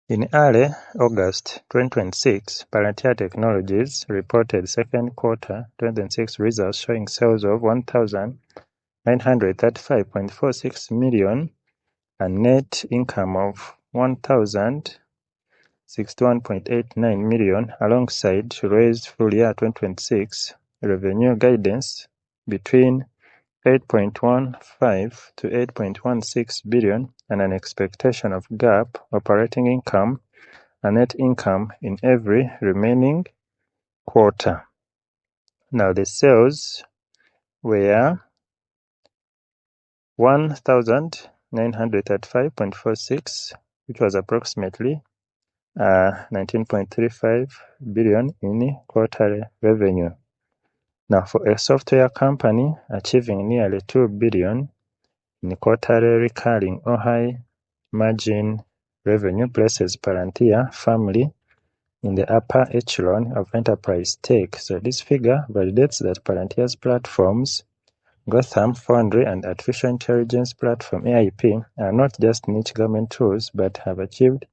In early August 2026, Palantir Technologies reported second quarter 2026 results showing sales of 1,935.46 million and net income of 1,061.89 million, alongside raised full year 2026 revenue guidance between 8.15 to 8.16 billion and an expectation of GAAP operating income and net income in every remaining quarter. Now the sales were 1,935.46, which was approximately 19.35 billion in quarterly revenue. Now, for a software company, achieving nearly 2 billion in quarterly recurring or high margin revenue places Palantir firmly in the upper echelon of enterprise tech. So this figure validates that Palantir's platforms, Gotham Foundry and Artificial Intelligence Platform AIP, are not just niche government tools but have achieved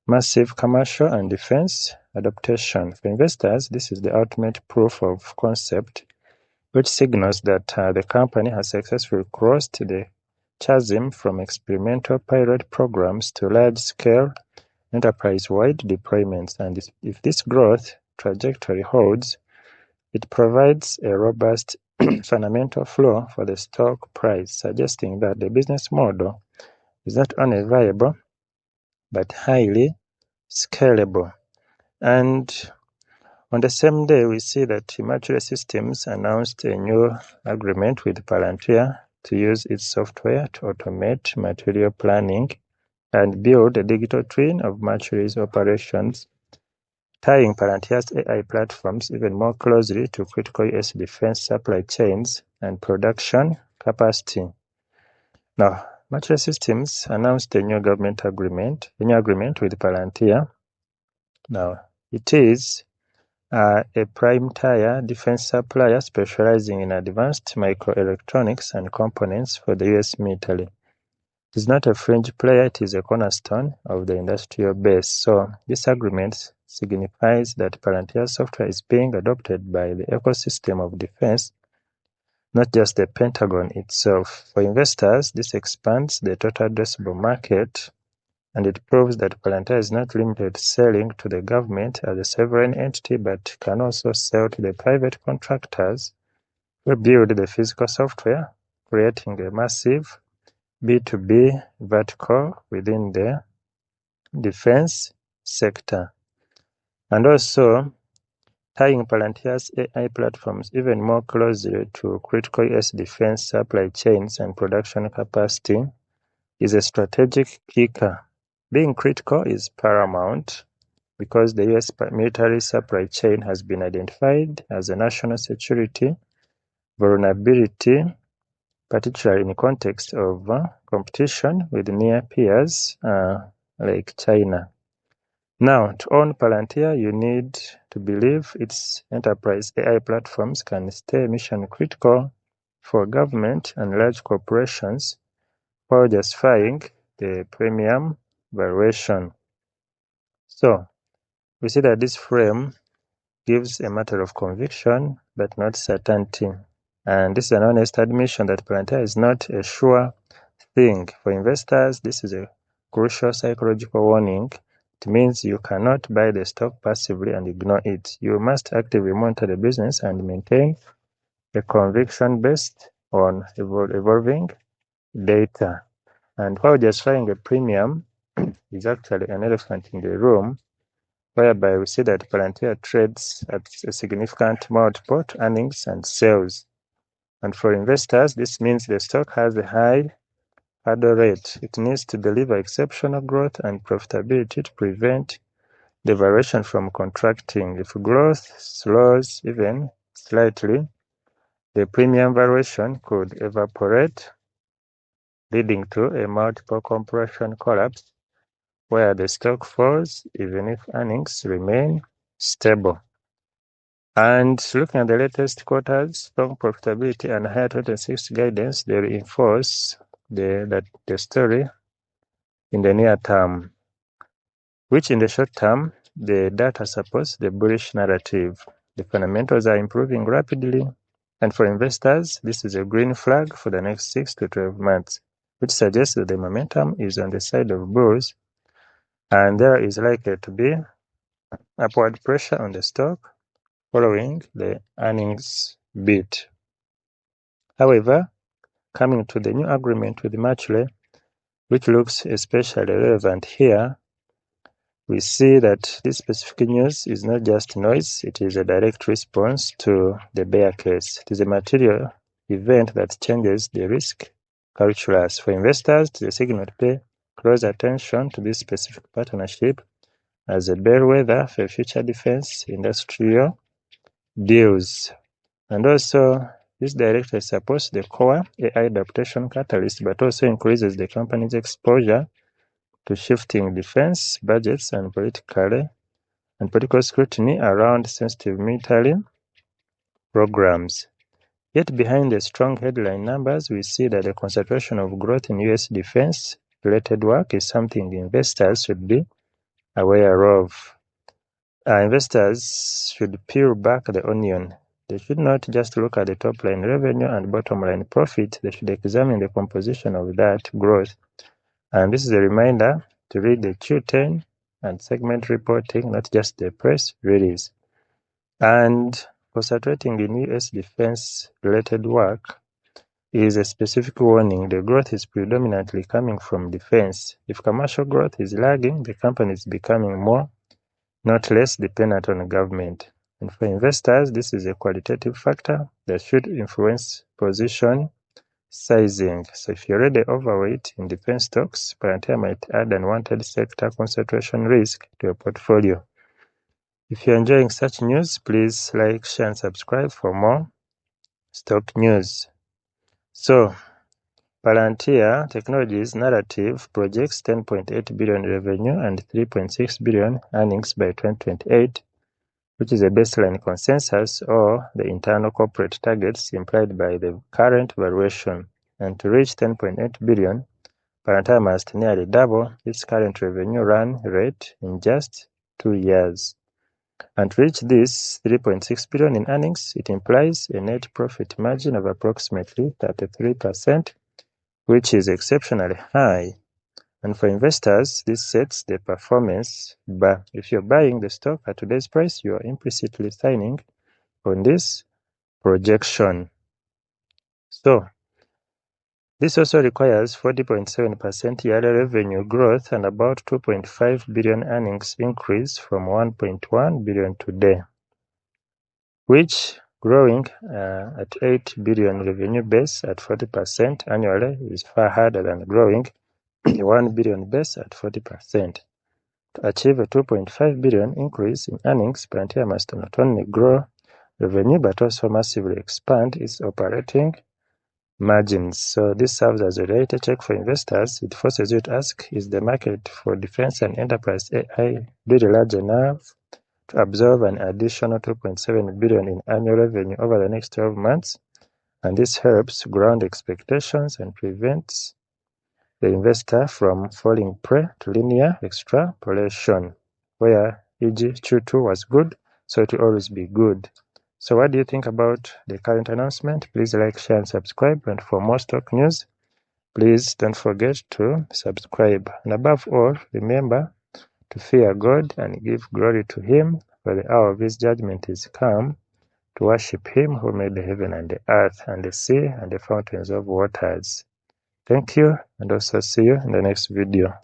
massive commercial and defense adaptation. For investors, this is the ultimate proof of concept, which signals that the company has successfully crossed the chasm from experimental pilot programs to large-scale enterprise-wide deployments. And if this growth trajectory holds, it provides a robust fundamental flow for the stock price, suggesting that the business model is not only viable but highly scalable. And on the same day, we see that Immature Systems announced a new agreement with Palantir to use its software to automate material planning and build a digital twin of Mercury's operations, tying Palantir's AI platforms even more closely to critical US defense supply chains and production capacity. Now, Mercury Systems announced a new agreement with Palantir. Now, it is a prime-tier defense supplier specializing in advanced microelectronics and components for the US military. It is not a fringe player, it is a cornerstone of the industrial base. So this agreement signifies that Palantir software is being adopted by the ecosystem of defense, not just the Pentagon itself. For investors, this expands the total addressable market, and it proves that Palantir is not limited to selling to the government as a sovereign entity, but can also sell to the private contractors who build the physical software, creating a massive B2B vertical within the defense sector. And also, tying Palantir's AI platforms even more closely to critical US defense supply chains and production capacity is a strategic kicker. Being critical is paramount because the US military supply chain has been identified as a national security vulnerability, particularly in the context of competition with near peers like China. Now, to own Palantir, you need to believe its enterprise AI platforms can stay mission critical for government and large corporations while justifying the premium valuation. So, we see that this frame gives a matter of conviction but not certainty. And this is an honest admission that Palantir is not a sure thing. For investors, this is a crucial psychological warning. It means you cannot buy the stock passively and ignore it. You must actively monitor the business and maintain a conviction based on evolving data. And while justifying a premium is actually an elephant in the room, whereby we see that Palantir trades at a significant multiple to earnings and sales. And for investors, this means the stock has a high hurdle rate. It needs to deliver exceptional growth and profitability to prevent the valuation from contracting. If growth slows even slightly, the premium valuation could evaporate, leading to a multiple compression collapse where the stock falls even if earnings remain stable. And looking at the latest quarters, strong profitability and higher 2026 guidance, they reinforce the story in the near term. which in the short term, the data supports the bullish narrative. The fundamentals are improving rapidly, and for investors, this is a green flag for the next 6 to 12 months, which suggests that the momentum is on the side of bulls, and there is likely to be upward pressure on the stock following the earnings beat. However, coming to the new agreement with Mercury, which looks especially relevant here, we see that this specific news is not just noise, it is a direct response to the bear case. It is a material event that changes the risk calculus. For investors, it is a signal to pay close attention to this specific partnership as a bellwether for future defense industrial deals. And also, this directly supports the core AI adaptation catalyst, but also increases the company's exposure to shifting defense budgets and political scrutiny around sensitive military programs. Yet behind the strong headline numbers, we see that the concentration of growth in U.S. defense-related work is something investors should be aware of. Investors should peel back the onion. They should not just look at the top-line revenue and bottom-line profit. They should examine the composition of that growth. And this is a reminder to read the Q10 and segment reporting, not just the press release. And concentrating in U.S. defense-related work is a specific warning. The growth is predominantly coming from defense. If commercial growth is lagging, the company is becoming more, not less, dependent on government. And for investors, this is a qualitative factor that should influence position sizing. So if you're already overweight in defense stocks, Palantir might add unwanted sector concentration risk to your portfolio. If you're enjoying such news, please like, share, and subscribe for more stock news. So, Palantir Technologies narrative projects 10.8 billion revenue and 3.6 billion earnings by 2028, which is a baseline consensus or the internal corporate targets implied by the current valuation. And to reach 10.8 billion, Palantir must nearly double its current revenue run rate in just 2 years. And to reach this 3.6 billion in earnings, it implies a net profit margin of approximately 33%, which is exceptionally high. And for investors, this sets the performance bar. If you're buying the stock at today's price, you are implicitly signing on this projection. So, this also requires 40.7% yearly revenue growth and about 2.5 billion earnings increase from 1.1 billion today, which growing at 8 billion revenue base at 40% annually is far harder than growing 1 billion base at 40%. To achieve a 2.5 billion increase in earnings, Palantir must not only grow revenue but also massively expand its operating margins. So this serves as a reality check for investors. It forces you to ask, is the market for defense and enterprise AI really large enough to absorb an additional 2.7 billion in annual revenue over the next 12 months? And this helps ground expectations and prevents the investor from falling prey to linear extrapolation, where e.g. Q2 was good, so it will always be good. So what do you think about the current announcement? Please like, share, and subscribe. And for more stock news, please don't forget to subscribe. And above all, remember to fear God and give glory to Him, for the hour of His judgment is come, to worship Him who made the heaven and the earth and the sea and the fountains of waters. Thank you, and also see you in the next video.